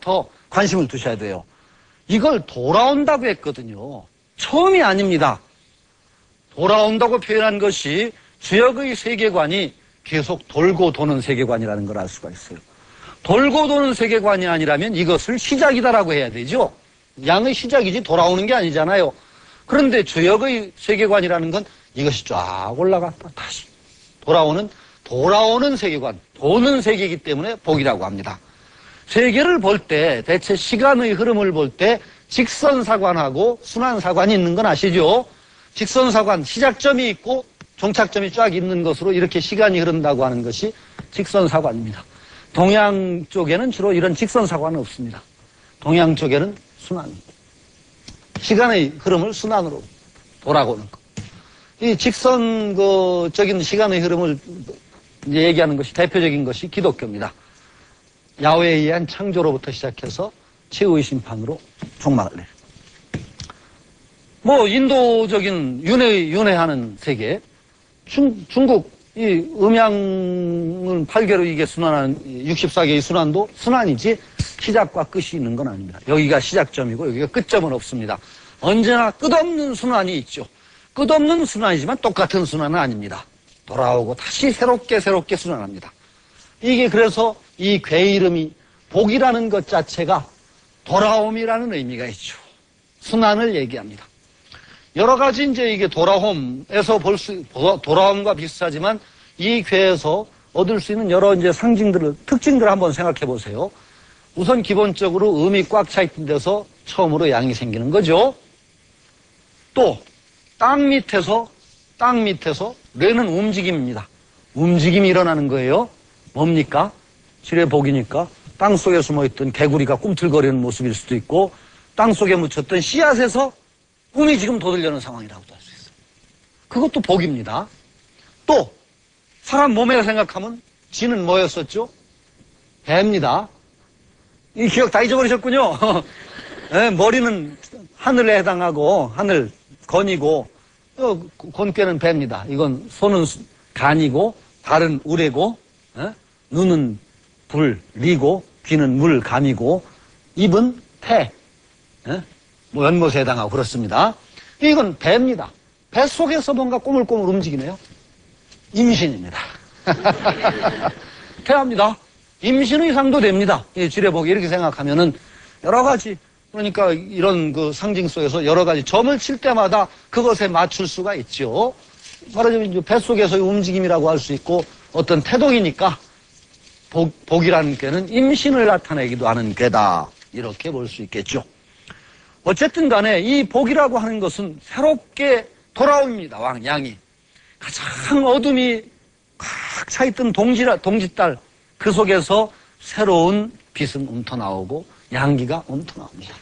여기서부터 관심을 두셔야 돼요. 이걸 돌아온다고 했거든요. 처음이 아닙니다. 돌아온다고 표현한 것이 주역의 세계관이 계속 돌고 도는 세계관이라는 걸 알 수가 있어요. 돌고 도는 세계관이 아니라면 이것을 시작이다라고 해야 되죠. 양의 시작이지 돌아오는 게 아니잖아요. 그런데 주역의 세계관이라는 건 이것이 쫙 올라갔다 다시 돌아오는 세계관, 도는 세계이기 때문에 복이라고 합니다. 세계를 볼 때, 대체 시간의 흐름을 볼 때 직선사관하고 순환사관이 있는 건 아시죠? 직선사관, 시작점이 있고 종착점이 쫙 있는 것으로 이렇게 시간이 흐른다고 하는 것이 직선사관입니다. 동양 쪽에는 주로 이런 직선사관은 없습니다. 동양 쪽에는 순환입니다. 시간의 흐름을 순환으로 돌아오는 것. 이 직선적인 시간의 흐름을 이제 얘기하는 것이 대표적인 것이 기독교입니다. 야훼에 의한 창조로부터 시작해서 최후의 심판으로 종말을 내요. 뭐 인도적인 윤회하는 세계, 중국 이 음양을 8개로 이게 순환하는 64개의 순환도 순환이지 시작과 끝이 있는 건 아닙니다. 여기가 시작점이고 여기가 끝점은 없습니다. 언제나 끝없는 순환이 있죠. 끝없는 순환이지만 똑같은 순환은 아닙니다. 돌아오고 다시 새롭게 순환합니다. 이게 그래서 이 궤 이름이 복이라는 것 자체가 돌아옴이라는 의미가 있죠. 순환을 얘기합니다. 여러 가지 이제 이게 돌아옴에서 돌아옴과 비슷하지만 이 궤에서 얻을 수 있는 여러 이제 특징들을 한번 생각해 보세요. 우선 기본적으로 음이 꽉 차 있던 데서 처음으로 양이 생기는 거죠. 또 땅 밑에서 뇌는 움직임입니다. 움직임이 일어나는 거예요. 뭡니까? 질의 복이니까 땅 속에 숨어있던 개구리가 꿈틀거리는 모습일 수도 있고 땅 속에 묻혔던 씨앗에서 꿈이 지금 돋으려는 상황이라고도 할 수 있어요. 그것도 복입니다. 또 사람 몸에 생각하면 쥐는 뭐였었죠? 배입니다. 이 기억 다 잊어버리셨군요. 네, 머리는 하늘에 해당하고 하늘 건이고 곤꾀는 배입니다. 이건 손은 간이고 발은 우레고 눈은 불, 리고 귀는 물, 감이고 입은 태, 뭐 연못에 해당하고 그렇습니다. 이건 배입니다. 배 속에서 뭔가 꼬물꼬물 움직이네요. 임신입니다. 태합니다. 임신 의상도 됩니다. 이 지뢰복이 이렇게 생각하면은 여러 가지 그러니까 이런 그 상징 속에서 여러 가지 점을 칠 때마다 그것에 맞출 수가 있죠. 말하자면 뱃속에서의 움직임이라고 할 수 있고 어떤 태동이니까 복이라는 꾀는 임신을 나타내기도 하는 꾀다. 이렇게 볼 수 있겠죠. 어쨌든 간에 이 복이라고 하는 것은 새롭게 돌아옵니다. 양이. 가장 어둠이 꽉 차있던 동짓달 그 속에서 새로운 빛은 움터나오고 양기가 움터나옵니다.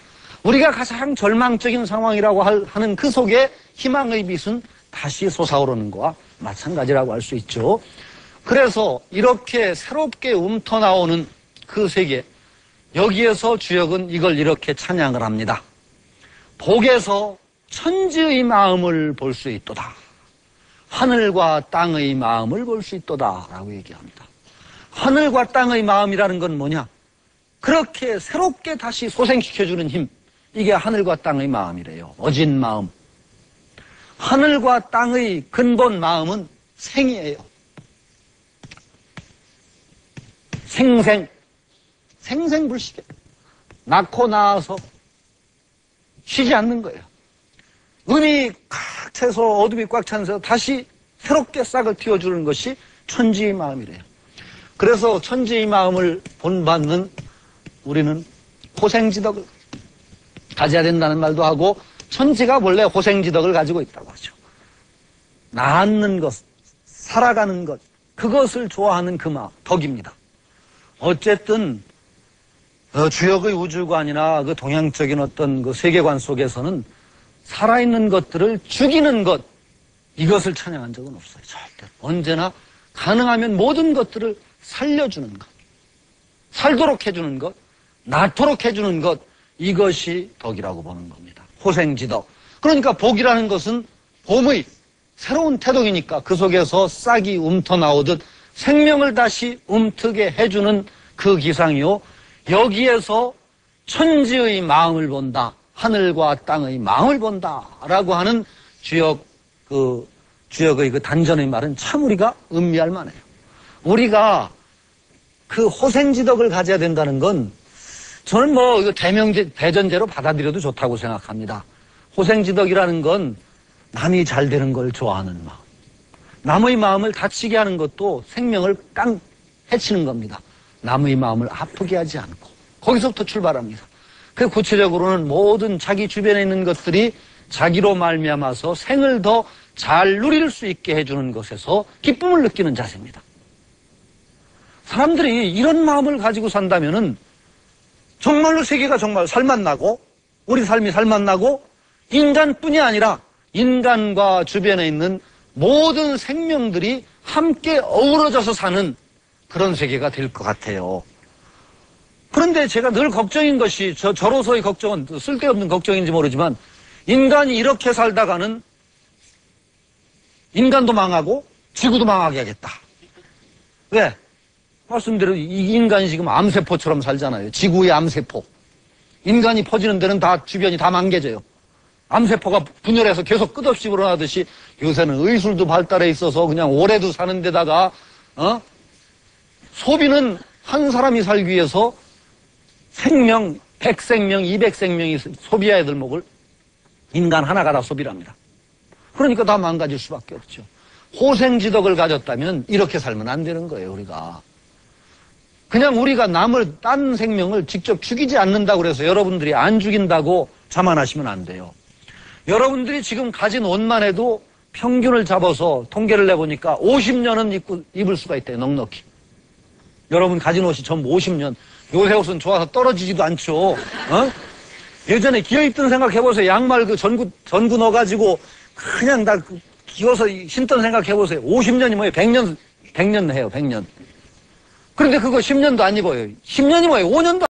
우리가 가장 절망적인 상황이라고 하는 그 속에 희망의 빛은 다시 솟아오르는 것과 마찬가지라고 할 수 있죠. 그래서 이렇게 새롭게 움터나오는 그 세계, 여기에서 주역은 이걸 이렇게 찬양을 합니다. 복에서 천지의 마음을 볼 수 있도다. 하늘과 땅의 마음을 볼 수 있도다 라고 얘기합니다. 하늘과 땅의 마음이라는 건 뭐냐? 그렇게 새롭게 다시 소생시켜주는 힘, 이게 하늘과 땅의 마음이래요. 어진 마음. 하늘과 땅의 근본 마음은 생이에요. 생생불식이에요. 낳고 나와서 쉬지 않는 거예요. 음이 꽉 차서 어둠이 꽉 차면서 다시 새롭게 싹을 틔워주는 것이 천지의 마음이래요. 그래서 천지의 마음을 본받는 우리는 호생지덕을 가져야 된다는 말도 하고 천지가 원래 호생지덕을 가지고 있다고 하죠. 낳는 것, 살아가는 것, 그것을 좋아하는 그 마음, 덕입니다. 어쨌든 주역의 우주관이나 그 동양적인 어떤 그 세계관 속에서는 살아있는 것들을 죽이는 것, 이것을 찬양한 적은 없어요. 절대. 언제나 가능하면 모든 것들을 살려주는 것, 살도록 해주는 것, 낳도록 해주는 것, 이것이 덕이라고 보는 겁니다. 호생지덕. 그러니까 복이라는 것은 봄의 새로운 태동이니까 그 속에서 싹이 움터나오듯 생명을 다시 움트게 해주는 그 기상이요. 여기에서 천지의 마음을 본다. 하늘과 땅의 마음을 본다. 라고 하는 주역의 그 단전의 말은 참 우리가 음미할 만해요. 우리가 그 호생지덕을 가져야 된다는 건 저는 뭐 이거 대전제로 받아들여도 좋다고 생각합니다. 호생지덕이라는 건 남이 잘 되는 걸 좋아하는 마음. 남의 마음을 다치게 하는 것도 생명을 해치는 겁니다. 남의 마음을 아프게 하지 않고. 거기서부터 출발합니다. 그 구체적으로는 모든 자기 주변에 있는 것들이 자기로 말미암아서 생을 더 잘 누릴 수 있게 해주는 것에서 기쁨을 느끼는 자세입니다. 사람들이 이런 마음을 가지고 산다면은 정말로 세계가 정말 살맛나고 우리 삶이 살맛나고 인간뿐이 아니라 인간과 주변에 있는 모든 생명들이 함께 어우러져서 사는 그런 세계가 될 것 같아요. 그런데 제가 늘 걱정인 것이 저로서의 걱정은 쓸데없는 걱정인지 모르지만 인간이 이렇게 살다가는 인간도 망하고 지구도 망하게 하겠다. 왜? 말씀대로 이 인간이 지금 암세포처럼 살잖아요. 지구의 암세포. 인간이 퍼지는 데는 다 주변이 다 망개져요. 암세포가 분열해서 계속 끝없이 불어나듯이 요새는 의술도 발달해 있어서 그냥 오래도 사는 데다가 소비는 한 사람이 살기 위해서 생명 100생명, 200생명이 소비해야 될 목을 인간 하나가 다 소비를 합니다. 그러니까 다 망가질 수밖에 없죠. 호생지덕을 가졌다면 이렇게 살면 안 되는 거예요, 우리가. 그냥 우리가 딴 생명을 직접 죽이지 않는다고 그래서 여러분들이 안 죽인다고 자만하시면 안 돼요. 여러분들이 지금 가진 옷만 해도 평균을 잡아서 통계를 내보니까 50년은 입을 수가 있대요, 넉넉히. 여러분 가진 옷이 전부 50년. 요새 옷은 좋아서 떨어지지도 않죠. 예전에 기어 입던 생각해보세요. 양말 그 전구 넣어가지고 그냥 다 기어서 신던 생각해보세요. 50년이 뭐예요? 100년 해요, 100년. 그런데 그거 10년도 안 입어요. 10년이 뭐예요? 5년도